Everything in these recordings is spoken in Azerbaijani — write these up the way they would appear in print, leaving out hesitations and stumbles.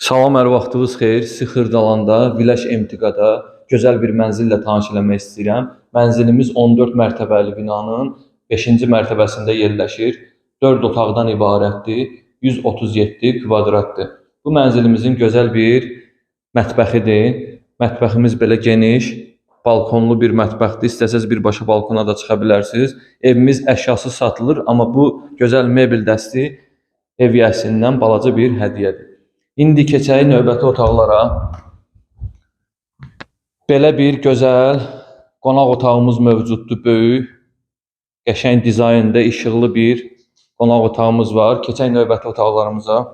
Salam, hər vaxtınız xeyir. Sizi Xırdalanda, Viləş MTQ-da gözəl bir mənzillə tanış eləmək istəyirəm. Mənzilimiz 14 mərtəbəli binanın 5-ci mərtəbəsində yerləşir. 4 otaqdan ibarətdir. 137 kvadratdır. Bu mənzilimizin gözəl bir mətbəxidir. Mətbəximiz belə geniş, balkonlu bir mətbəxdir. İstəsəz birbaşa balkona da çıxa bilərsiniz. Evimiz əşyasız satılır, amma bu gözəl mebel dəsti ev yəsindən balaca bir hədiyyədir. İndi keçək növbəti otaqlara. Belə bir gözəl qonaq otağımız mövcuddur, böyük, qəşəng dizaynda işıqlı bir qonaq otağımız var. Keçək növbəti otaqlarımıza.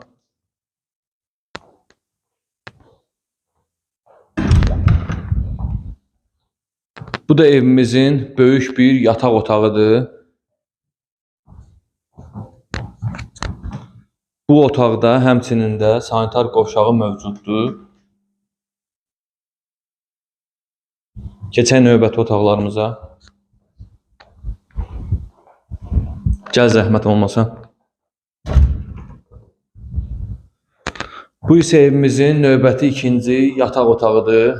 Bu da evimizin böyük bir yataq otağıdır. Bu otaqda həmçinin də sanitar qovşağı mövcuddur. Keçək növbəti otaqlarımıza. Gəl zəhmət olmasa. Bu isə evimizin növbəti ikinci yataq otağıdır.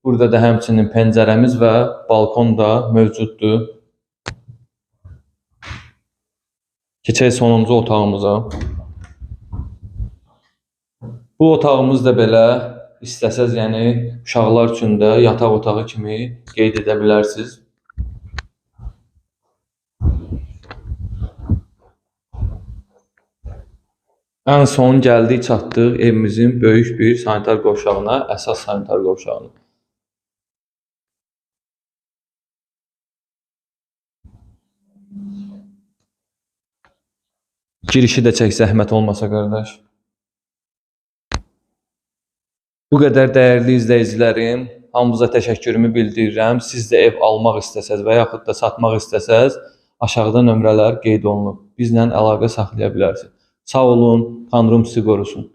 Burada da həmçinin pəncərəmiz və balkon da mövcuddur. Keçək sonuncu otağımıza. Bu otağımız da belə, istəsəz uşaqlar üçün də yataq otağı kimi qeyd edə bilərsiniz. Ən son gəldik, çatdıq evimizin böyük bir sanitar qovşağına, əsas sanitar qovşağına. Girişi də çək zəhmət olmasa qardaş. Bu qədər dəyərli izləyicilərim, hamınıza təşəkkürümü bildirirəm. Siz də ev almaq istəsəz və yaxud da satmaq istəsəz, aşağıda nömrələr qeyd olunub. Bizlə əlaqə saxlaya bilərsiniz. Sağ olun, Tanrım sizi qorusun.